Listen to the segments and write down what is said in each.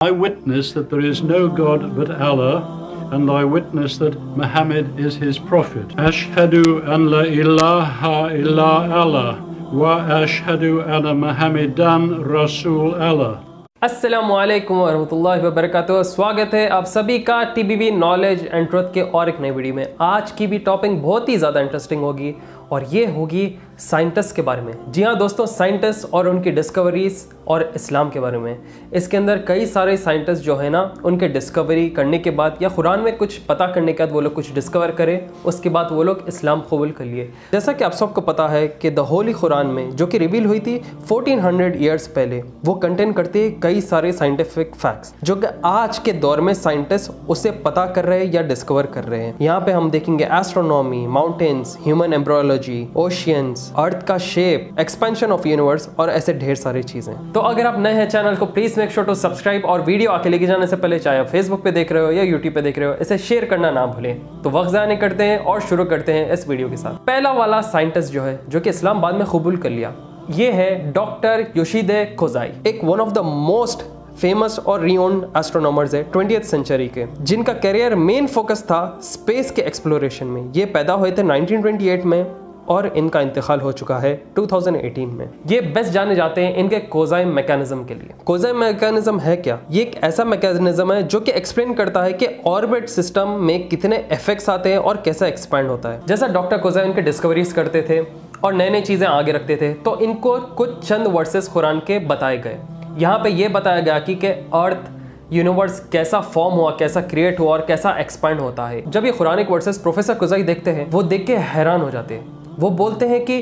I witness that there is no God but Allah, and I witness that Muhammad is his prophet. Ashhadu an la ilaha illa Allah, wa ashhadu anna Muhammadan Rasul Allah. अस्सलामु अलैकुम वरहमतुल्लाहि वबरकातुहू। स्वागत है आप सभी का टीबीवी knowledge and truth के और एक नई वीडियो में। आज की भी टॉपिक बहुत ही ज़्यादा इंटरेस्टिंग होगी और ये होगी साइंटिस्ट के बारे में। जी हाँ दोस्तों, साइंटिस्ट और उनकी डिस्कवरीज और इस्लाम के बारे में। इसके अंदर कई सारे साइंटिस्ट जो है ना, उनके डिस्कवरी करने के बाद या कुरान में कुछ पता करने के बाद वो लोग कुछ डिस्कवर करें, उसके बाद वो लोग इस्लाम कबूल कर लिए। जैसा कि आप सबको पता है कि द होली कुरान में जो कि रिवील हुई थी 1400 ईयर्स पहले, वो कंटेन करती है कई सारे साइंटिफिक फैक्ट्स जो कि आज के दौर में साइंटिस्ट उसे पता कर रहे हैं या डिस्कवर कर रहे हैं। यहाँ पे हम देखेंगे astronomy, mountains, human embryology, oceans, earth का शेप, एक्सपेंशन ऑफ यूनिवर्स और ऐसे ढेर सारी चीजें। तो अगर आप नए हैं चैनल को please make sure to subscribe और वीडियो आके लेके जाने से पहले चाहे आप फेसबुक पे देख रहे हो या यूट्यूब पे देख रहे हो, इसे शेयर करना ना भूलें। तो वक्त ज़ाया नहीं करते हैं और शुरू करते हैं इस वीडियो के साथ। पहला वाला साइंटिस्ट जो है जो कि इस्लाम बाद में कबूल कर लिया, ये है डॉक्टर योशिदे कोजाई। एक one of the most famous और रिनोन्ड एस्ट्रोनॉमर्स है 20th सेंचुरी के, जिनका करियर मेन फोकस था स्पेस के एक्सप्लोरेशन में। ये पैदा हुए थे 1928 में और इनका इंतकाल हो चुका है 2018 में। ये बेस्ट जाने जाते हैं इनके कोजाई मैकेनिज्म के लिए। कोजाई मैकेनिज्म है क्या? ये एक ऐसा मैकेनिज्म है जो कि एक्सप्लेन करता है कि ऑर्बिट सिस्टम में कितने इफेक्ट्स आते हैं और कैसा एक्सपैंड होता है। जैसा डॉक्टर कोजाई उनके डिस्कवरीज करते थे और नई नई चीज़ें आगे रखते थे, तो इनको कुछ चंद वर्सेस कुरान के बताए गए। यहाँ पे ये बताया गया कि अर्थ यूनिवर्स कैसा फॉर्म हुआ, कैसा क्रिएट हुआ और कैसा एक्सपैंड होता है। जब ये कुरानिक वर्सेस प्रोफेसर कोजाई देखते हैं, वो देख के हैरान हो जाते हैं। वो बोलते हैं कि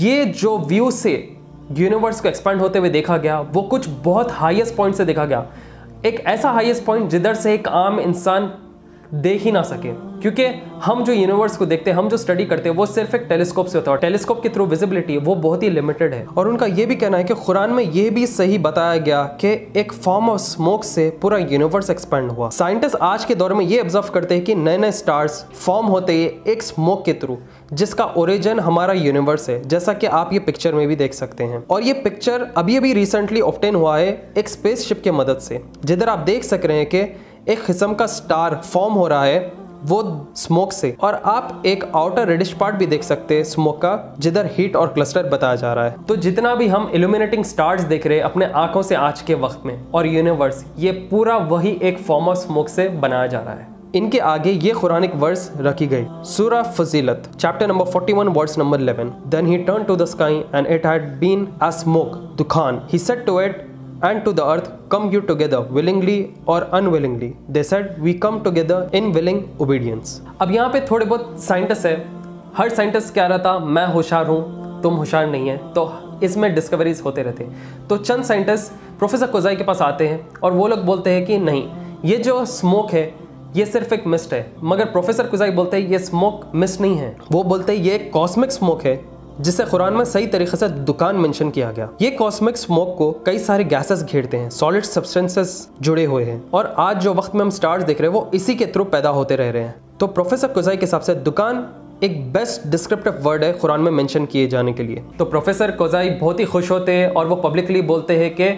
ये जो व्यू से यूनिवर्स को एक्सपैंड होते हुए देखा गया, वो कुछ बहुत हाईएस्ट पॉइंट से देखा गया। एक ऐसा हाईएस्ट पॉइंट जिधर से एक आम इंसान देख ही ना सके, क्योंकि हम जो यूनिवर्स को देखते हैं, हम जो स्टडी करते हैं, वो सिर्फ एक टेलीस्कोप से होता है और टेलीस्कोप के थ्रू विजिबिलिटी वो बहुत ही लिमिटेड है। और उनका ये भी कहना है कि कुरान में ये भी सही बताया गया कि एक फॉर्म ऑफ स्मोक से पूरा यूनिवर्स एक्सपैंड हुआ। साइंटिस्ट आज के दौर में ये ऑब्जर्व करते हैं कि नए नए स्टार्स फॉर्म होते हैं एक स्मोक के थ्रू, जिसका ओरिजिन हमारा यूनिवर्स है, जैसा कि आप ये पिक्चर में भी देख सकते हैं। और ये पिक्चर अभी रिसेंटली ऑब्टेन हुआ है एक स्पेसशिप की मदद से, जिधर आप देख सक रहे हैं कि एक किस्म का स्टार फॉर्म हो रहा है वो स्मोक से, और आप एक आउटर रेडिश पार्ट भी देख सकते हैं स्मोक का, जिधर हीट और क्लस्टर बताया जा रहा है। तो जितना भी हम इल्यूमिनेटिंग स्टार्स देख रहे हैं अपने आंखों से आज के वक्त में, और यूनिवर्स, ये पूरा वही एक फॉर्म ऑफ स्मोक से बनाया जा रहा है। इनके आगे ये कुरानिक वर्स रखी गई, सूरा फजीलत chapter number 41 verse number 11। Then he turn to the sky and it had been a smoke दुखान, he said to it and to the earth, come you together willingly or unwillingly. They said we come together in willing obedience. अब यहाँ पे थोड़े बहुत scientist है। हर scientist कह रहा था मैं होशियार हूँ, तुम होशियार नहीं है, तो इसमें डिस्कवरीज होते रहते हैं। तो चंद साइंटिस्ट प्रोफेसर कोजाई के पास आते हैं और वो लोग बोलते हैं कि नहीं, ये जो स्मोक है ये सिर्फ एक मिस्ट है। मगर प्रोफेसर कोजाई बोलते हैं ये स्मोक मिस्ट नहीं है, वो बोलते हैं ये एक कॉस्मिक स्मोक है, जिसे कुरान में सही तरीके से दुकान मेंशन किया गया। ये कॉस्मिक स्मोक को कई सारे गैसेस घेरते हैं, सॉलिड सब्सटेंसेस जुड़े हुए हैं, और आज जो वक्त में हम स्टार्स देख रहे हैं वो इसी के थ्रू पैदा होते रह रहे हैं। तो प्रोफेसर कोजाई के हिसाब से दुकान एक बेस्ट डिस्क्रिप्टिव वर्ड है कुरान में मेंशन किए जाने के लिए। तो प्रोफेसर कोजाई बहुत ही खुश होते हैं और वो पब्लिकली बोलते हैं कि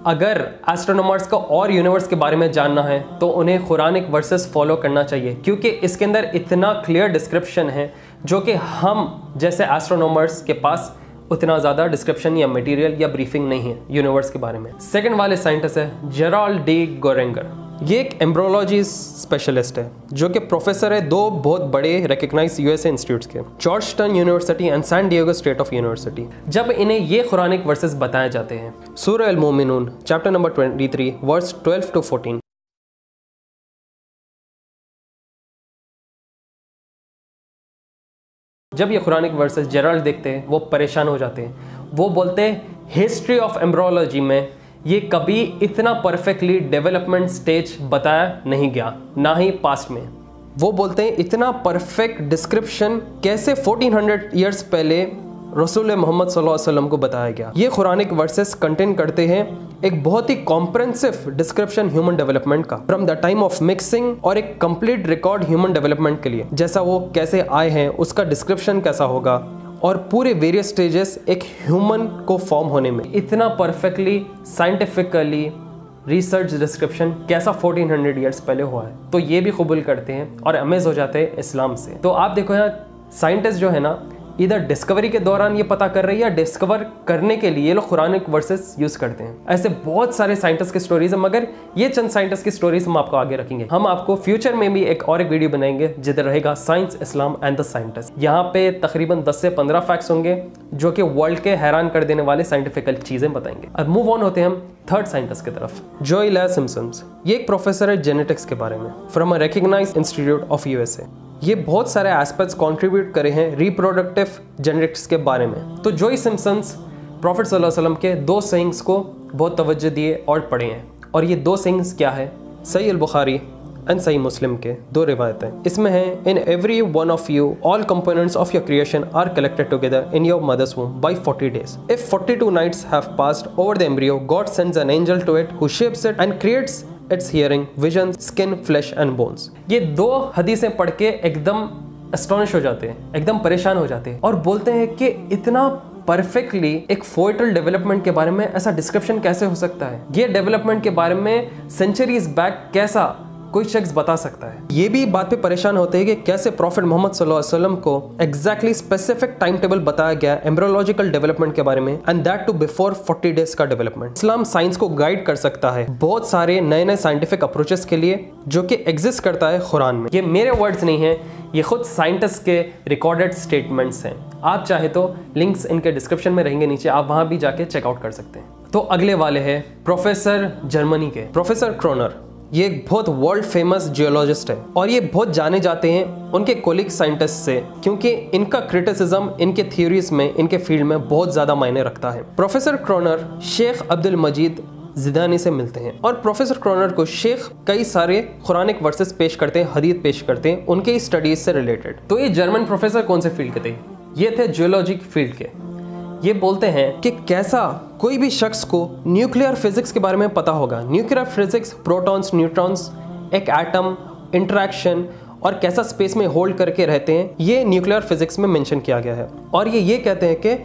अगर एस्ट्रोनॉमर्स को और यूनिवर्स के बारे में जानना है तो उन्हें कुरानिक वर्सेस फॉलो करना चाहिए, क्योंकि इसके अंदर इतना क्लियर डिस्क्रिप्शन है जो कि हम जैसे एस्ट्रोनॉमर्स के पास उतना ज़्यादा डिस्क्रिप्शन या मटेरियल या ब्रीफिंग नहीं है यूनिवर्स के बारे में। सेकंड वाले साइंटिस्ट है जेराल्ड डी गोरेंगर। ये एक एम्ब्रियोलॉजी स्पेशलिस्ट है जो कि प्रोफेसर है दो बहुत बड़े रिकग्नाइज यूएसए इंस्टीट्यूट्स के, Georgetown university and San Diego state of university. जब इन्हें ये कुरानिक वर्सेस बताए जाते हैं, सूरह अल मोमिनून चैप्टर नंबर 23 वर्स 12 to 14। जब ये कुरानिक वर्सेस जेराल्ड देखते हैं वो परेशान हो जाते हैं। वो बोलते हैं हिस्ट्री ऑफ एम्ब्रियोलॉजी में ये कभी इतना परफेक्टली डेवलपमेंट स्टेज बताया नहीं गया, ना ही पास्ट में। वो बोलते हैं इतना परफेक्ट डिस्क्रिप्शन कैसे 1400 ईयर्स पहले रसूल मोहम्मद सल्लल्लाहु अलैहि वसल्लम को बताया गया। ये कुरानिक वर्सेस कंटेन करते हैं एक बहुत ही कॉम्प्रिहेंसिव डिस्क्रिप्शन ह्यूमन डेवलपमेंट का, from the time of mixing, और एक कंप्लीट रिकॉर्ड ह्यूमन डेवलपमेंट के लिए, जैसा वो कैसे आए हैं, उसका डिस्क्रिप्शन कैसा होगा, और पूरे वेरियस स्टेजेस एक ह्यूमन को फॉर्म होने में। इतना परफेक्टली साइंटिफिकली रिसर्च डिस्क्रिप्शन कैसा 1400 ईयर्स पहले हुआ है, तो ये भी कबूल करते हैं और अमेज हो जाते हैं इस्लाम से। तो आप देखो यहाँ साइंटिस्ट जो है ना, इधर डिस्कवरी के दौरान ये पता कर रही है या डिस्कवर करने के लिए ये लोग कुरानिक वर्सेस यूज करते हैं। ऐसे बहुत सारे साइंटिस्ट की स्टोरीज है, मगर ये चंद साइंटिस्ट की स्टोरीज हम आपको आगे रखेंगे। हम आपको फ्यूचर में भी एक और एक वीडियो बनाएंगे जिधर रहेगा science, Islam and the scientist. यहाँ पे तकरीबन 10 से 15 फैक्ट्स होंगे जो कि वर्ल्ड के हैरान कर देने वाले साइंटिफिकल चीजें बताएंगे। अब मूव ऑन होते हैं हम थर्ड साइंटिस्ट की तरफ, जो इलिया सिम्पसन। ये एक प्रोफेसर है जेनेटिक्स के बारे में from a recognised institute of USA. ये बहुत सारे एस्पेक्ट्स कंट्रीब्यूट करे हैं रिप्रोडक्टिव जेनेटिक्स के बारे में। तो जोई सिम्पसन्स प्रॉफिट सल्लल्लाहु अलैहि वसल्लम के 2 सेइंग्स को बहुत तवज्जो दिए और पढ़े हैं। और ये 2 सेइंग्स क्या है? सही अल बुखारी एंड सही मुस्लिम के 2 रिवायतें। इसमें है, in every one of you all components of your creation are collected together in your mother's womb by 40 days. If 42 nights have passed over the embryo, God sends an angel to it who shapes it and creates its hearing, vision, skin, flesh and bones. ये 2 हदीसें पढ़ के एकदम astonish हो जाते हैं, एकदम परेशान हो जाते हैं और बोलते हैं कि इतना परफेक्टली एक फोइटल डेवलपमेंट के बारे में ऐसा डिस्क्रिप्शन कैसे हो सकता है? ये डेवलपमेंट के बारे में सेंचुरीज बैक कैसा कोई शख्स बता सकता है? ये भी बात पे परेशान होते हैं कि कैसे प्रॉफिट मोहम्मद सल्लल्लाहु अलैहि वसल्लम को एग्जैक्टली स्पेसिफिक टाइम टेबल बताया गया एम्ब्रियोलॉजिकल डेवलपमेंट के बारे में, and that too before 40 days का डेवलपमेंट। इस्लाम साइंस को गाइड कर सकता है बहुत सारे नए नए साइंटिफिक अप्रोचेस के लिए जो कि एग्जिस्ट करता है कुरान में। ये मेरे वर्ड्स नहीं है, ये खुद साइंटिस्ट के रिकॉर्डेड स्टेटमेंट्स हैं। आप चाहे तो लिंक्स इनके डिस्क्रिप्शन में रहेंगे नीचे, आप वहां भी जाके चेकआउट कर सकते हैं। तो अगले वाले हैं प्रोफेसर जर्मनी के प्रोफेसर क्रोनर। ये एक बहुत वर्ल्ड फेमस जियोलॉजिस्ट है और ये बहुत जाने जाते हैं उनके कोलिग साइंटिस्ट से, क्योंकि इनका क्रिटिसिज्म इनके थ्योरीज में, इनके फील्ड में बहुत ज़्यादा मायने रखता है। प्रोफेसर क्रोनर शेख अब्दुल मजीद जिदानी से मिलते हैं और प्रोफेसर क्रोनर को शेख कई सारे कुरानिक वर्सेस पेश करते हैं, हदीस पेश करते हैं उनके स्टडीज से रिलेटेड। तो ये जर्मन प्रोफेसर कौन से फील्ड के थे? ये थे जियोलॉजिक फील्ड के। ये बोलते हैं कि कैसा कोई भी शख्स को न्यूक्लियर फिजिक्स के बारे में पता होगा। न्यूक्लियर फिजिक्स, प्रोटॉन्स, न्यूट्रॉन्स, एक एटम, इंटरेक्शन और कैसा स्पेस में होल्ड करके रहते हैं, ये न्यूक्लियर फिजिक्स में मेंशन किया गया है। और ये कहते हैं कि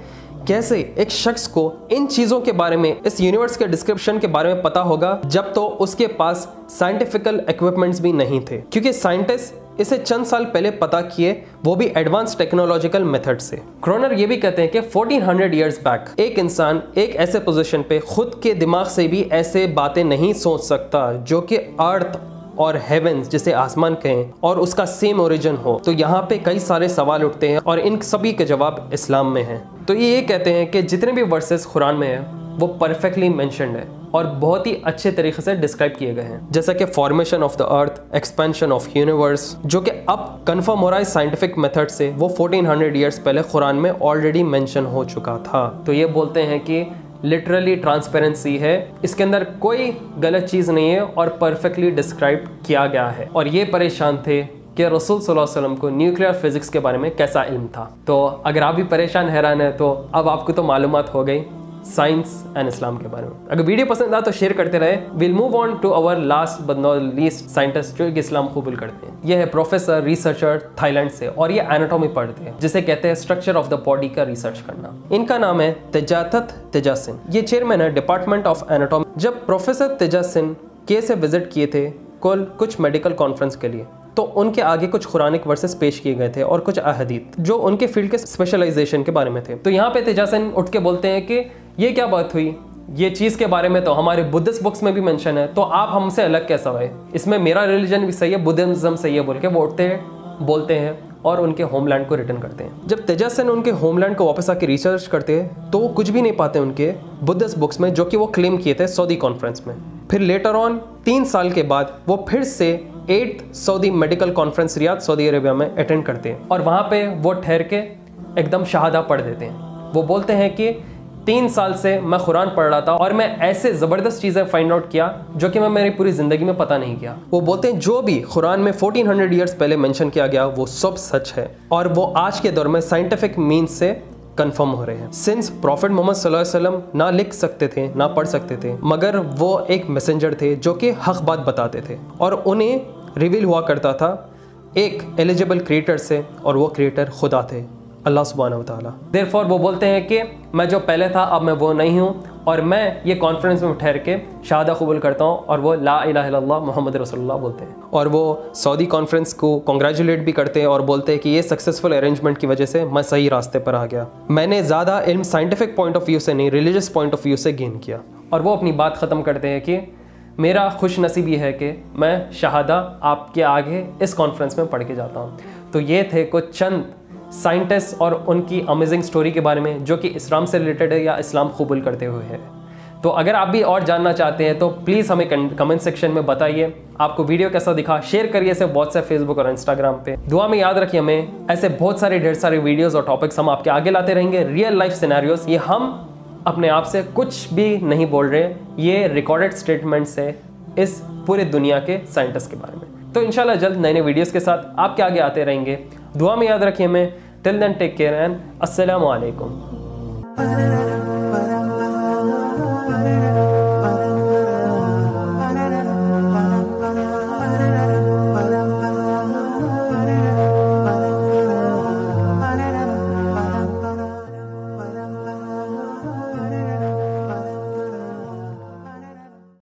कैसे एक शख्स को इन चीज़ों के बारे में, इस यूनिवर्स के डिस्क्रिप्शन के बारे में पता होगा जब तो उसके पास साइंटिफिकल इक्विपमेंट्स भी नहीं थे, क्योंकि साइंटिस्ट इसे चंद साल पहले पता किए, वो भी एडवांस टेक्नोलॉजिकल मेथड से। क्रोनर ये भी कहते हैं कि 1400 ईयर्स बैक एक इंसान एक ऐसे पोजीशन पे खुद के दिमाग से भी ऐसे बातें नहीं सोच सकता जो कि अर्थ और हेवेंस, जिसे आसमान कहें, और उसका सेम ओरिजिन हो। तो यहाँ पे कई सारे सवाल उठते हैं और इन सभी के जवाब इस्लाम में हैं। तो ये कहते हैं कि जितने भी वर्सेस कुरान में है वो परफेक्टली मेंशन्ड है और बहुत ही अच्छे तरीके से डिस्क्राइब किए गए हैं, जैसा कि formation of the earth, expansion of universe, जो कि अब कंफर्म हो रहा है साइंटिफिक मेथड से, वो 1400 ईयर्स पहले कुरान में ऑलरेडी मेंशन हो चुका था। तो ये बोलते हैं कि लिटरली ट्रांसपेरेंसी है, इसके अंदर कोई गलत चीज़ नहीं है और परफेक्टली डिस्क्राइब किया गया है। और ये परेशान थे कि रसूल सल्लल्लाहु अलैहि वसल्लम को न्यूक्लियर फिजिक्स के बारे में कैसा इल्म था। तो अगर आप भी परेशान हैरान है तो अब आपको तो मालूमात हो गई साइंस एंड इस्लाम के बारे में। अगर वीडियो पसंद आया तो शेयर करते रहे। Will move on to our last but not least scientist जो कि इस्लाम कबूल करते हैं। ये है प्रोफेसर रिसर्चर थाईलैंड से और ये एनाटॉमी पढ़ते हैं, जिसे कहते हैं स्ट्रक्चर ऑफ द बॉडी का रिसर्च करना। इनका नाम है तेजातत तेजासिन। ये चेयरमैन है डिपार्टमेंट ऑफ एनाटॉमी। जब प्रोफेसर तेजासिन के से विजिट किए थे कुछ मेडिकल कॉन्फ्रेंस के लिए, तो उनके आगे कुछ कुरानिक वर्सेस पेश किए गए थे और कुछ अहदीथ जो उनके फील्ड के स्पेशलाइजेशन के बारे में थे। तो यहाँ पे तेजासिन उठ के बोलते हैं कि ये क्या बात हुई, ये चीज़ के बारे में तो हमारे बुद्धिस्ट बुक्स में भी मेंशन है, तो आप हमसे अलग कैसा हुए? इसमें मेरा रिलीजन भी सही है, बुद्धिज्म सही है बोल के वो उठते हैं, बोलते हैं और उनके होमलैंड को रिटर्न करते हैं। जब तेजासिन उनके होमलैंड को वापस आके रिसर्च करते हैं तो वो कुछ भी नहीं पाते उनके बुद्धिस्ट बुक्स में, जो कि वो क्लेम किए थे सऊदी कॉन्फ्रेंस में। फिर लेटर ऑन 3 साल के बाद वो फिर से 8th Saudi medical conference Riyadh Saudi Arabia में अटेंड करते हैं और वहाँ पे वो ठहर के एकदम शहादा पढ़ देते हैं। वो बोलते हैं कि 3 साल से मैं कुरान पढ़ रहा था और मैं ऐसे ज़बरदस्त चीज़ें फाइंड आउट किया जो कि मैं मेरी पूरी ज़िंदगी में पता नहीं किया। वो बोलते हैं जो भी कुरान में 1400 ईयर्स पहले मेंशन किया गया वो सब सच है और वो आज के दौर में साइंटिफिक मीन्स से कंफर्म हो रहे हैं। सिंस प्रॉफिट मोहम्मद सल्लल्लाहु अलैहि वसल्लम ना लिख सकते थे ना पढ़ सकते थे, मगर वो एक मैसेंजर थे जो कि हक बात बताते थे और उन्हें रिवील हुआ करता था एक एलिजिबल क्रिएटर से, और वो क्रिएटर खुदा थे, अल्लाह सुब्हानहू व तआला। देयरफॉर वो बोलते हैं कि मैं जो पहले था अब मैं वो नहीं हूँ, और मैं ये कॉन्फ्रेंस में ठहर के शहादा कबूल करता हूँ, और वो ला इलाहा इल्लल्लाह मुहम्मद रसूलुल्लाह बोलते हैं। और वो सऊदी कॉन्फ्रेंस को कॉन्ग्रेचुलेट भी करते हैं और बोलते हैं कि ये सक्सेसफुल अरेंजमेंट की वजह से मैं सही रास्ते पर आ गया, मैंने ज़्यादा इल्म साइंटिफिक पॉइंट ऑफ व्यू से नहीं, रिलीजियस पॉइंट ऑफ व्यू से गेन किया। और वो अपनी बात ख़त्म करते हैं कि मेरा खुश नसीबी है कि मैं शहादा आपके आगे इस कॉन्फ्रेंस में पढ़ के जाता हूँ। तो ये थे कुछ चंद साइंटिस्ट और उनकी अमेजिंग स्टोरी के बारे में जो कि इस्लाम से रिलेटेड है या इस्लाम कबूल करते हुए है। तो अगर आप भी और जानना चाहते हैं तो प्लीज़ हमें कमेंट सेक्शन में बताइए आपको वीडियो कैसा दिखा, शेयर करिए इसे व्हाट्सएप, फेसबुक और इंस्टाग्राम पे। दुआ में याद रखिए हमें ऐसे बहुत सारे ढेर सारे वीडियोस और टॉपिक्स हम आपके आगे लाते रहेंगे। रियल लाइफ सिनेरियोस, ये हम अपने आप से कुछ भी नहीं बोल रहे, ये रिकॉर्डेड स्टेटमेंट्स है इस पूरे दुनिया के साइंटिस्ट के बारे में। तो इंशाल्लाह जल्द नए नए वीडियोस के साथ आपके आगे आते रहेंगे। दुआ में याद रखिए हमें। Till then take care and अस्सलामु अलैकुम।